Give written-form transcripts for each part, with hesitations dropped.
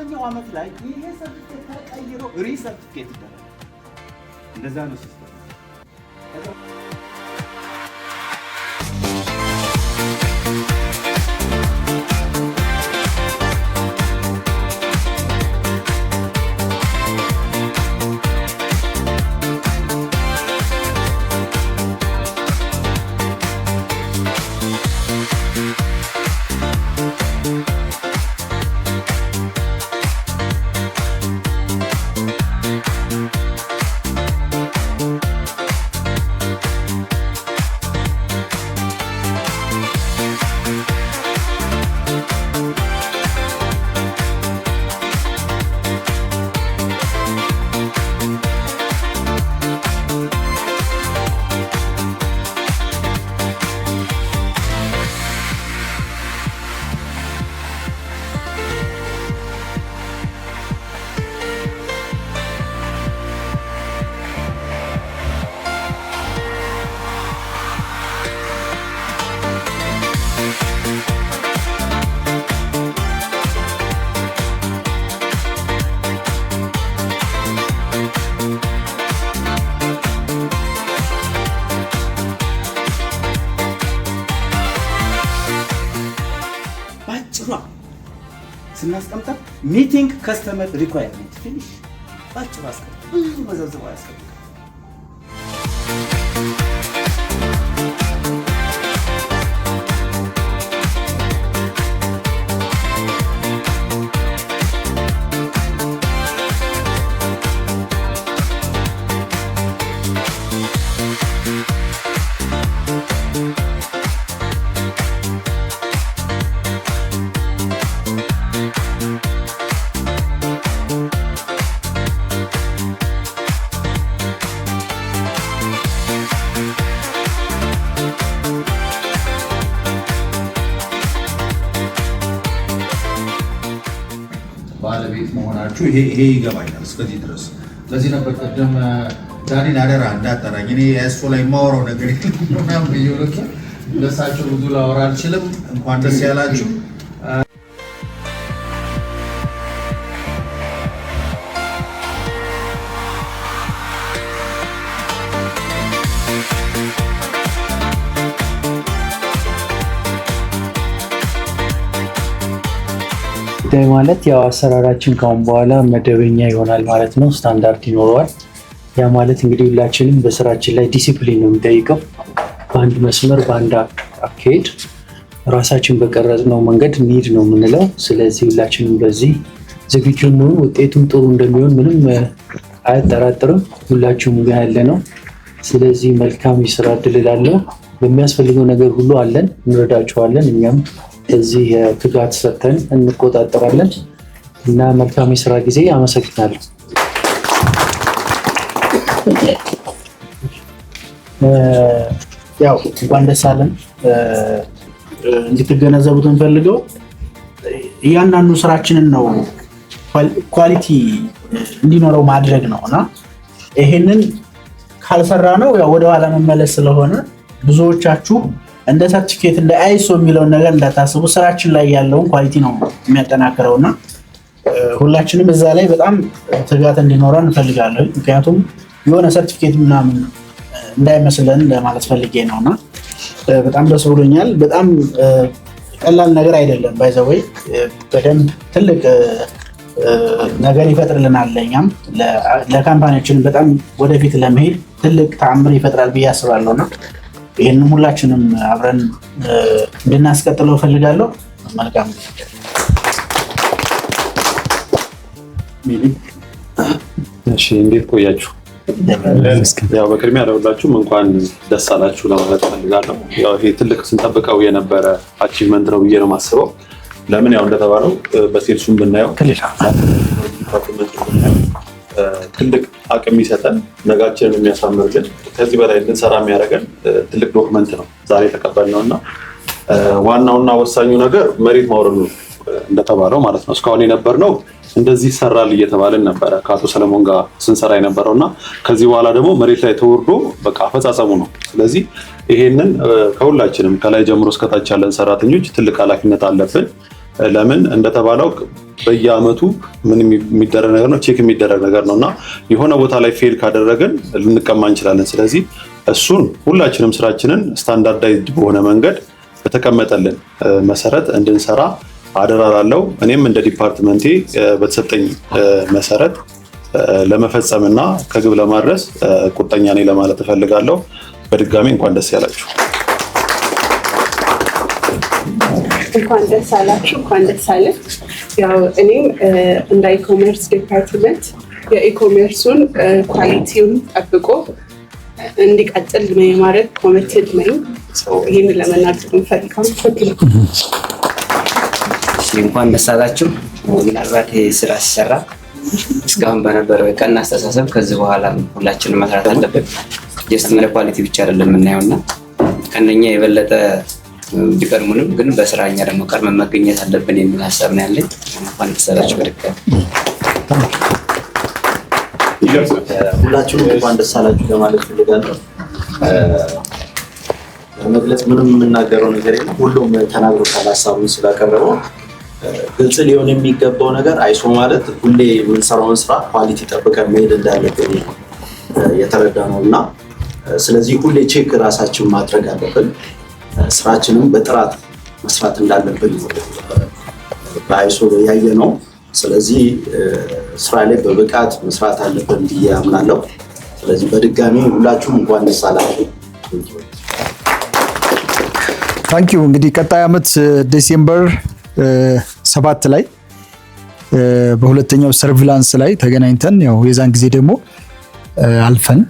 በ5ኛው ዓመት ላይ ይሄ ሰርቲፊኬት ተቀይሮ ሪሰርቲፊኬት ይደረጋል። እንደዛ ነው ሲስተም። ስናስቀምጣ ሚቲንግ ከስተመር ሪኳየርመንት ፊኒሽ ባጭሩ አስቀምጥ። ብዙ መዘዝበው ያስቀምጥ። ባለቤት መሆናችሁ ይሄ ይገባኛል እስከዚህ ድረስ። ለዚህ ነበር ቀደም ዳኒን አደራ እንዳጠራኝ እኔ ያስፎ ላይ ማወራው ነገር ምናምን ብዬሽ ለሳቸው ብዙ ላወራ አልችልም። እንኳን ደስ ያላችሁ። ማለት ያው አሰራራችን ካሁን በኋላ መደበኛ ይሆናል ማለት ነው። ስታንዳርድ ይኖረዋል። ያ ማለት እንግዲህ ሁላችንም በስራችን ላይ ዲሲፕሊን ነው የሚጠይቀው። በአንድ መስመር በአንድ አካሄድ ራሳችን በቀረጽነው መንገድ እንሂድ ነው የምንለው። ስለዚህ ሁላችንም በዚህ ዝግጁ እንሁን። ውጤቱም ጥሩ እንደሚሆን ምንም አያጠራጥርም። ሁላችሁም ጋር ያለ ነው። ስለዚህ መልካም የስራ እድል እላለሁ። በሚያስፈልገው ነገር ሁሉ አለን፣ እንረዳችኋለን። እኛም እዚህ ትጋት ሰጥተን እንቆጣጠራለን እና መልካም የስራ ጊዜ። አመሰግናለሁ። ያው እንኳን ደስ አለን። እንድትገነዘቡት እንፈልገው እያንዳንዱ ስራችንን ነው ኳሊቲ እንዲኖረው ማድረግ ነውና ይሄንን ካልሰራ ነው ያው ወደ ኋላ መመለስ ስለሆነ ብዙዎቻችሁ እንደ ሰርቲፊኬት እንደ አይሶ የሚለውን ነገር እንዳታስቡ። ስራችን ላይ ያለውን ኳሊቲ ነው የሚያጠናክረውና ሁላችንም እዛ ላይ በጣም ትጋት እንዲኖረን እንፈልጋለን። ምክንያቱም የሆነ ሰርቲፊኬት ምናምን እንዳይመስለን ለማለት ፈልጌ ነውና በጣም ደስ ብሎኛል። በጣም ቀላል ነገር አይደለም። ባይ ዘ ወይ በደንብ ትልቅ ነገር ይፈጥርልናል። ለኛም ለካምፓኒያችን በጣም ወደፊት ለመሄድ ትልቅ ተአምር ይፈጥራል ብዬ አስባለሁና ይሄንን ሁላችንም አብረን እንድናስቀጥለው ፈልጋለሁ። መልካም እሺ፣ እንዴት ቆያችሁ? ያው በቅድሚያ ለሁላችሁም እንኳን ደስ አላችሁ ለማለት ፈልጋለሁ። ያው ይሄ ትልቅ ስንጠብቀው የነበረ አቺቭመንት ነው ብዬ ነው የማስበው። ለምን ያው እንደተባለው በሴልሱም ብናየው ትልቅ አቅም ይሰጠን፣ ነጋችንን የሚያሳምርልን፣ ከዚህ በላይ እንድንሰራ የሚያደርገን ትልቅ ዶክመንት ነው ዛሬ የተቀበልነውና ዋናውና ወሳኙ ነገር መሬት ማውረድ ነው እንደተባለው ማለት ነው። እስካሁን የነበርነው እንደዚህ ይሰራል እየተባለን ነበረ ከአቶ ሰለሞን ጋር ስንሰራ የነበረውና ከዚህ በኋላ ደግሞ መሬት ላይ ተወርዶ በቃ አፈጻጸሙ ነው። ስለዚህ ይሄንን ከሁላችንም ከላይ ጀምሮ እስከታች ያለን ሰራተኞች ትልቅ ኃላፊነት አለብን። ለምን እንደተባለው በየአመቱ ምን የሚደረግ ነገር ነው ቼክ የሚደረግ ነገር ነውና የሆነ ቦታ ላይ ፌል ካደረግን ልንቀማ እንችላለን። ስለዚህ እሱን ሁላችንም ስራችንን ስታንዳርዳይዝድ በሆነ መንገድ በተቀመጠልን መሰረት እንድንሰራ አደራራለሁ። እኔም እንደ ዲፓርትመንቴ በተሰጠኝ መሰረት ለመፈጸምና ከግብ ለማድረስ ቁርጠኛ ነኝ ለማለት እፈልጋለሁ። በድጋሚ እንኳን ደስ ያላችሁ። እንኳን ደስ አላችሁ፣ እንኳን ደስ አለን። ያው እኔም እንደ ኢኮሜርስ ዲፓርትመንት የኢኮሜርሱን ኳሊቲውን ጠብቆ እንዲቀጥል የማድረግ ኮሚትድ ነኝ። ይህንን ለመናገር እንፈልጋለን። እንኳን ደስ አላችሁ። ምናልባት ስራ ሲሰራ እስካሁን በነበረው የቀና አስተሳሰብ ከዚህ በኋላ ሁላችንም መስራት አለብን። ጀስት ምን ኳሊቲ ብቻ አይደለም የምናየውና ከነኛ የበለጠ ቢቀርሙንም ግን በስራኛ ደግሞ ቀርመን መገኘት አለብን የሚል ሀሳብ ነው ያለኝ። እንኳን ደስ አላችሁ። ሁላችሁም እንኳን ደስ አላችሁ ለማለት ፈልጋለሁ። ለመግለጽ ምንም የምናገረው ነገር የለም። ሁሉም ተናግሮታል ሀሳቡን ስላቀረበው። ግልጽ ሊሆን የሚገባው ነገር አይሶ ማለት ሁሌ የምንሰራውን ስራ ኳሊቲ ጠብቀን መሄድ እንዳለብን የተረዳ ነው እና ስለዚህ ሁሌ ቼክ ራሳችን ማድረግ አለብን። ስራችንም በጥራት መስራት እንዳለብን በአይሶ ያየ ነው። ስለዚህ ስራ ላይ በብቃት መስራት አለብን ብዬ አምናለሁ። ስለዚህ በድጋሚ ሁላችሁም እንኳን ደስ አላችሁ። ታንኪዩ። እንግዲህ ቀጣይ ዓመት ዲሴምበር 7 ላይ በሁለተኛው ሰርቪላንስ ላይ ተገናኝተን ያው የዛን ጊዜ ደግሞ አልፈን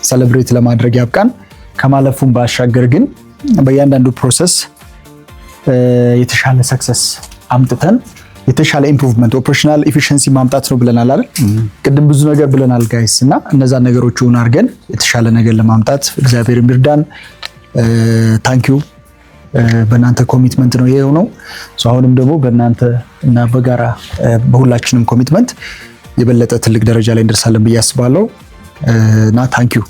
ሰለብሬት ለማድረግ ያብቃን። ከማለፉም ባሻገር ግን በእያንዳንዱ ፕሮሰስ የተሻለ ሰክሰስ አምጥተን የተሻለ ኢምፕሩቭመንት ኦፕሬሽናል ኤፊሺየንሲ ማምጣት ነው ብለናል አይደል? ቅድም ብዙ ነገር ብለናል ጋይስ እና እነዛ ነገሮችን አድርገን የተሻለ ነገር ለማምጣት እግዚአብሔር ይርዳን። ታንኪዩ። በእናንተ ኮሚትመንት ነው ይሄው ነው። አሁንም ደግሞ በእናንተ እና በጋራ በሁላችንም ኮሚትመንት የበለጠ ትልቅ ደረጃ ላይ እንደርሳለን ብዬ አስባለሁ እና ታንኪዩ።